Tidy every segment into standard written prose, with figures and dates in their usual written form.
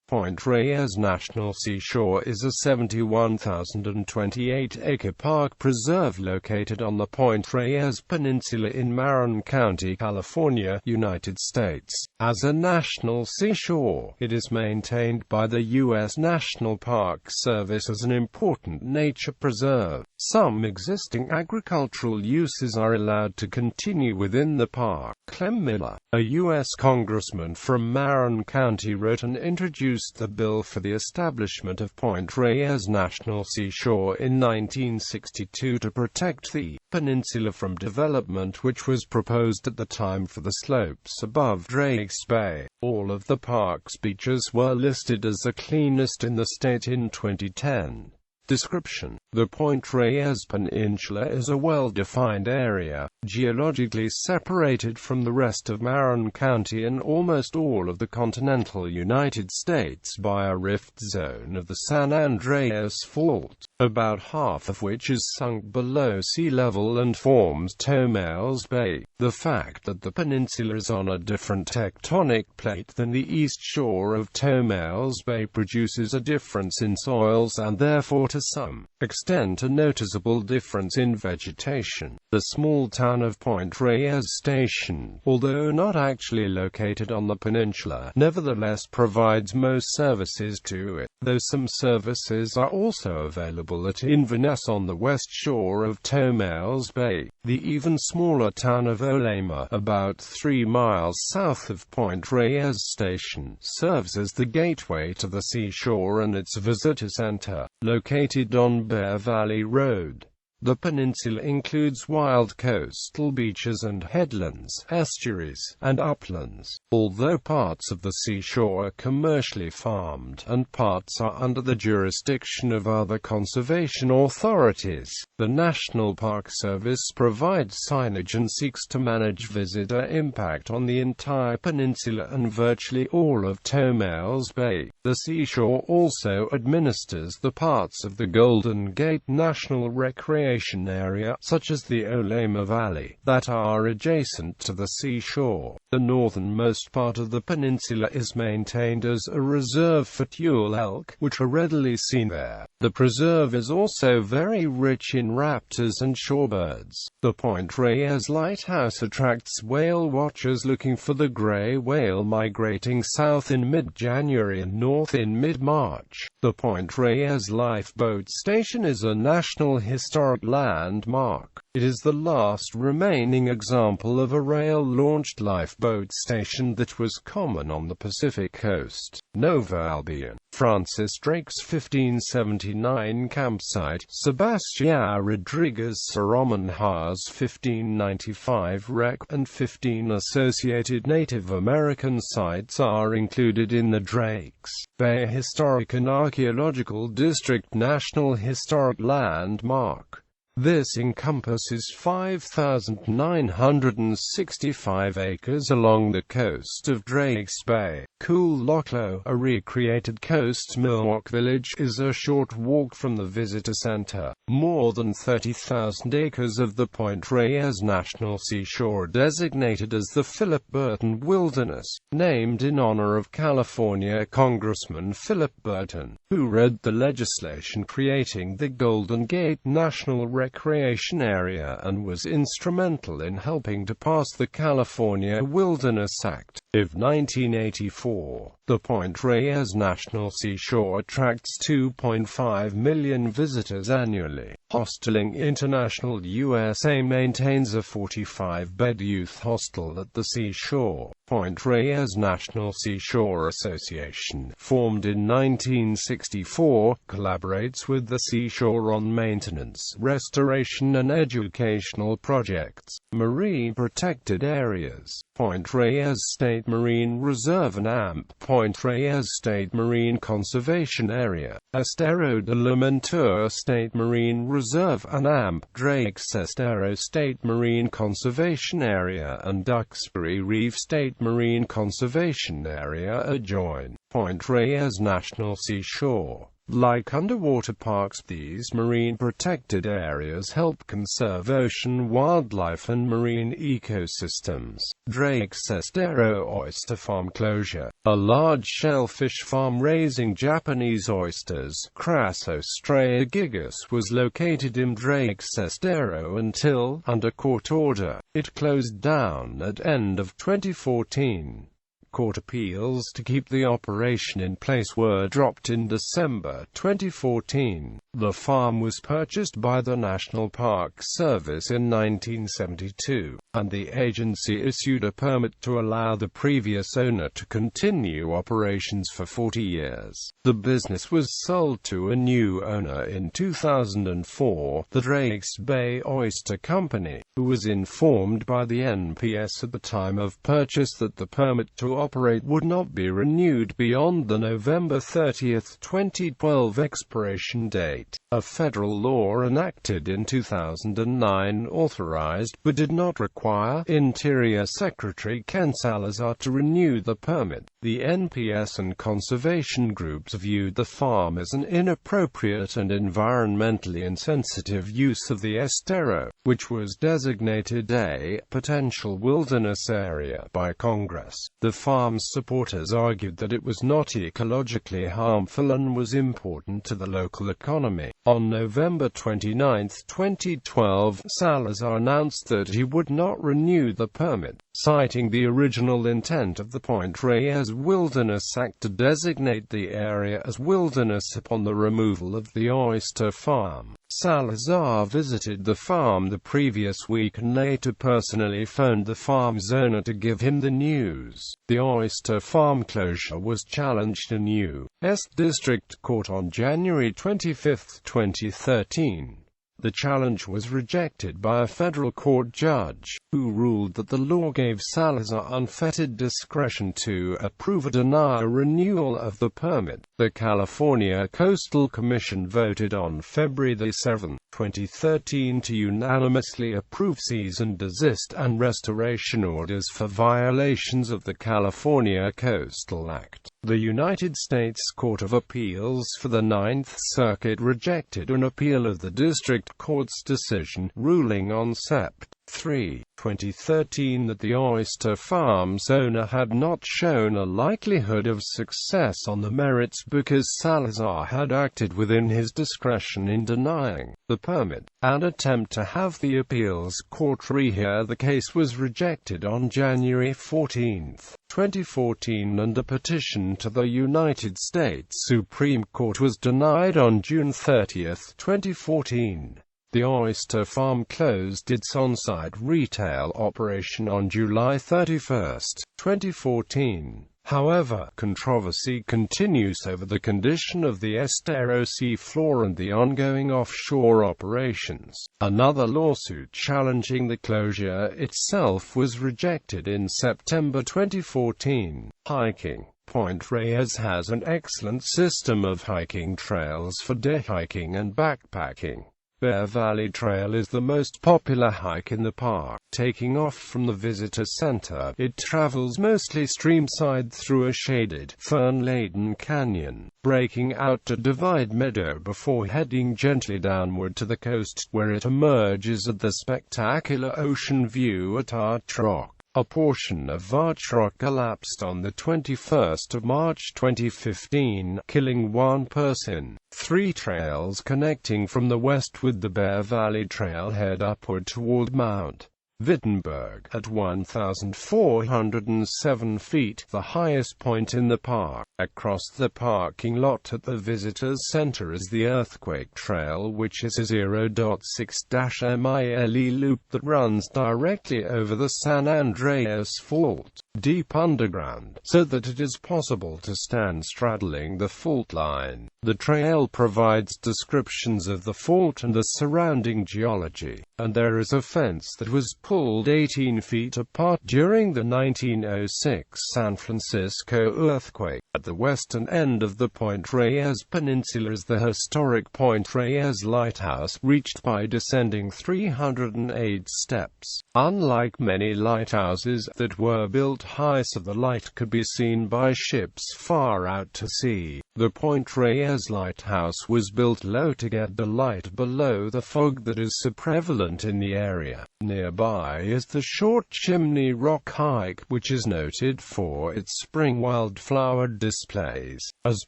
Point Reyes National Seashore is a 71,028-acre park preserve located on the Point Reyes Peninsula in Marin County, California, United States. As a national seashore, it is maintained by the US National Park Service as an important nature preserve. Some existing agricultural uses are allowed to continue within the park. Clem Miller, a US Congressman from Marin County, wrote and introduced the bill for the establishment of Point Reyes National Seashore in 1962 to protect the peninsula from development, which was proposed at the time for the slopes above Drake's Bay. All of the park's beaches were listed as the cleanest in the state in 2010. Description: the Point Reyes Peninsula is a well-defined area, geologically separated from the rest of Marin County and almost all of the continental United States by a rift zone of the San Andreas Fault, about half of which is sunk below sea level and forms Tomales Bay. The fact that the peninsula is on a different tectonic plate than the east shore of Tomales Bay produces a difference in soils and therefore to some extent a noticeable difference in vegetation. The small town of Point Reyes Station, although not actually located on the peninsula, nevertheless provides most services to it, though some services are also available at Inverness on the west shore of Tomales Bay. The even smaller town of Olema, about 3 miles south of Point Reyes Station, serves as the gateway to the seashore and its visitor center, located on Bear Valley Road. The peninsula includes wild coastal beaches and headlands, estuaries, and uplands, although parts of the seashore are commercially farmed, and parts are under the jurisdiction of other conservation authorities. The National Park Service provides signage and seeks to manage visitor impact on the entire peninsula and virtually all of Tomales Bay. The seashore also administers the parts of the Golden Gate National Recreation Area, such as the Olema Valley, that are adjacent to the seashore. The northernmost part of the peninsula is maintained as a reserve for tule elk, which are readily seen there. The preserve is also very rich in raptors and shorebirds. The Point Reyes Lighthouse attracts whale watchers looking for the gray whale migrating south in mid-January and north in mid-March. The Point Reyes Lifeboat Station is a National Historic Landmark. It is the last remaining example of a rail-launched lifeboat station that was common on the Pacific coast. Nova Albion, Francis Drake's 1579 campsite, Sebastião Rodrigues Saramanha's 1595 wreck, and 15 associated Native American sites are included in the Drakes Bay Historic and Archaeological District National Historic Landmark. This encompasses 5,965 acres along the coast of Drake's Bay. Cool Lochlo, a recreated coast Miwok village, is a short walk from the visitor center. More than 30,000 acres of the Point Reyes National Seashore are designated as the Philip Burton Wilderness, named in honor of California Congressman Philip Burton, who read the legislation creating the Golden Gate National Recreation Area and was instrumental in helping to pass the California Wilderness Act of 1984. The Point Reyes National Seashore attracts 2.5 million visitors annually. Hosteling International USA maintains a 45-bed youth hostel at the seashore. Point Reyes National Seashore Association, formed in 1964, collaborates with the seashore on maintenance, restoration and educational projects. Marine protected areas: Point Reyes State Marine Reserve and AMP, Point Reyes State Marine Conservation Area, Estero de la Montura State Marine Reserve and AMP, Drake's Estero State Marine Conservation Area and Duxbury Reef State Marine Conservation Area adjoin Point Reyes National Seashore. Like underwater parks, these marine protected areas help conserve ocean wildlife and marine ecosystems. Drake's Estero Oyster Farm closure. A large shellfish farm raising Japanese oysters, Crassostrea gigas, was located in Drake's Estero until, under court order, it closed down at end of 2014. Court appeals to keep the operation in place were dropped in December 2014. The farm was purchased by the National Park Service in 1972, and the agency issued a permit to allow the previous owner to continue operations for 40 years. The business was sold to a new owner in 2004, the Drakes Bay Oyster Company, who was informed by the NPS at the time of purchase that the permit to operate would not be renewed beyond the November 30, 2012 expiration date. A federal law enacted in 2009 authorized, but did not require, Interior Secretary Ken Salazar to renew the permit. The NPS and conservation groups viewed the farm as an inappropriate and environmentally insensitive use of the Estero, which was designated a potential wilderness area by Congress. The farm's supporters argued that it was not ecologically harmful and was important to the local economy. On November 29, 2012, Salazar announced that he would not renew the permit, citing the original intent of the Point Reyes Wilderness Act to designate the area as wilderness upon the removal of the oyster farm. Salazar visited the farm the previous week and later personally phoned the farm's owner to give him the news. The oyster farm closure was challenged in U.S. District Court on January 25, 2013. The challenge was rejected by a federal court judge, who ruled that the law gave Salazar unfettered discretion to approve or deny a renewal of the permit. The California Coastal Commission voted on February 7, 2013 to unanimously approve cease and desist and restoration orders for violations of the California Coastal Act. The United States Court of Appeals for the Ninth Circuit rejected an appeal of the District Court's decision, ruling on Sept. 3, 2013 that the oyster farm's owner had not shown a likelihood of success on the merits because Salazar had acted within his discretion in denying the permit. An attempt to have the appeals court rehear the case was rejected on January 14, 2014, and a petition to the United States Supreme Court was denied on June 30, 2014. The oyster farm closed its on-site retail operation on July 31, 2014. However, controversy continues over the condition of the Estero seafloor and the ongoing offshore operations. Another lawsuit challenging the closure itself was rejected in September 2014. Hiking. Point Reyes has an excellent system of hiking trails for day hiking and backpacking. Bear Valley Trail is the most popular hike in the park. Taking off from the visitor center, it travels mostly streamside through a shaded, fern-laden canyon, breaking out to Divide Meadow before heading gently downward to the coast, where it emerges at the spectacular ocean view at Arch Rock. A portion of Arch Rock collapsed on the 21st of March 2015, killing one person. 3 trails connecting from the west with the Bear Valley Trail head upward toward Mount Wittenberg at 1,407 feet, the highest point in the park. Across the parking lot at the Visitors Center is the Earthquake Trail, which is a 0.6-mile loop that runs directly over the San Andreas Fault, deep underground, so that it is possible to stand straddling the fault line. The trail provides descriptions of the fault and the surrounding geology, and there is a fence that was pulled 18 feet apart during the 1906 San Francisco earthquake. At the western end of the Point Reyes Peninsula is the historic Point Reyes Lighthouse, reached by descending 308 steps. Unlike many lighthouses that were built high so the light could be seen by ships far out to sea, The Point Reyes lighthouse was built low to get the light below the fog that is so prevalent in the area. Nearby is the short Chimney Rock hike, which is noted for its spring wildflower displays. As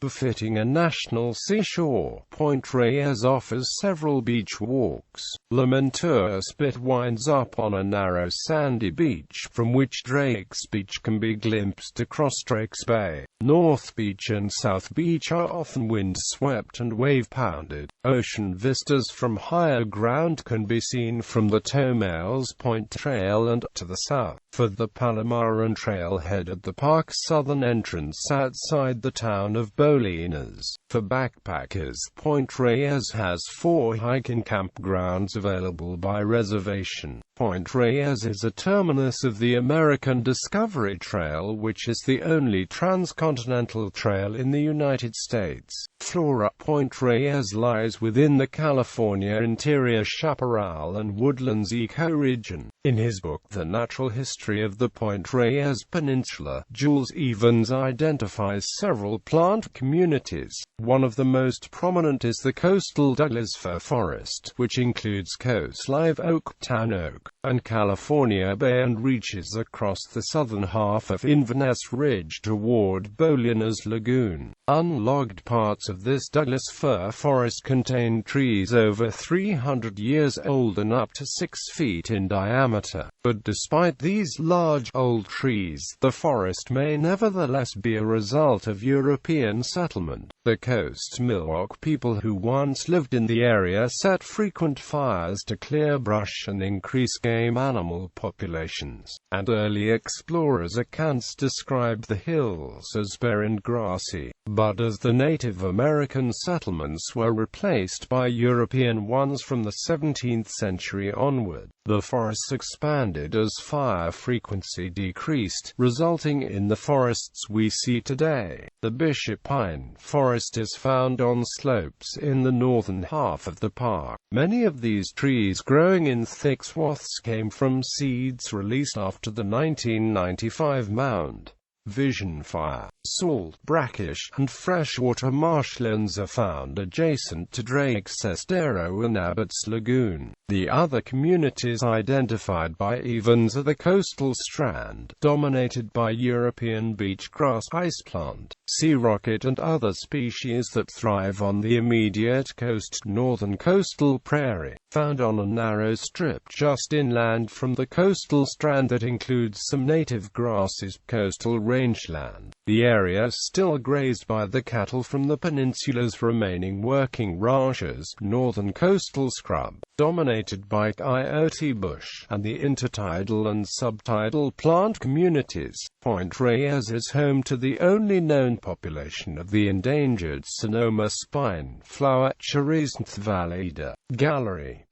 befitting a national seashore, Point Reyes offers several beach walks. L'Aventura Spit winds up on a narrow sandy beach, from which Drake's Beach can be glimpsed across Drake's Bay. North Beach and South Beach are often wind-swept and wave-pounded. Ocean vistas from higher ground can be seen from the Tomales Point Trail and to the south. For the Palomaran Trailhead at the park's southern entrance outside the town of Bolinas. For backpackers, Point Reyes has 4 hiking campgrounds available by reservation. Point Reyes is a terminus of the American Discovery Trail, which is the only transcontinental trail in the United States. Flora. Point Reyes lies within the California interior chaparral and woodlands ecoregion. In his book The Natural History of the Point Reyes Peninsula, Jules Evans identifies several plant communities. One of the most prominent is the coastal Douglas fir forest, which includes coast live oak, town oak, and California bay and reaches across the southern half of Inverness Ridge toward Bolinas Lagoon. Unlogged parts of this Douglas fir forest contain trees over 300 years old and up to 6 feet in diameter. But despite these large old trees, the forest may nevertheless be a result of European settlement. The Coast Miwok people who once lived in the area set frequent fires to clear brush and increase game animal populations, and early explorers' accounts described the hills as bare and grassy. But as the Native American settlements were replaced by European ones from the 17th century onward, the forests expanded as fire frequency decreased, resulting in the forests we see today. The Bishop Pine Forest is found on slopes in the northern half of the park. Many of these trees growing in thick swaths came from seeds released after the 1995 Mount Vision fire. Salt, brackish, and freshwater marshlands are found adjacent to Drake's Estero and Abbott's Lagoon. The other communities identified by Evans are the coastal strand, dominated by European beachgrass, ice plant, sea rocket and other species that thrive on the immediate coast, northern coastal prairie, found on a narrow strip just inland from the coastal strand that includes some native grasses, coastal rangeland. The area still grazed by the cattle from the peninsula's remaining working ranches, northern coastal scrub, dominated by coyote bush, and the intertidal and subtidal plant communities. Point Reyes is home to the only known population of the endangered Sonoma spine flower Cherysanthe valida. Gallery.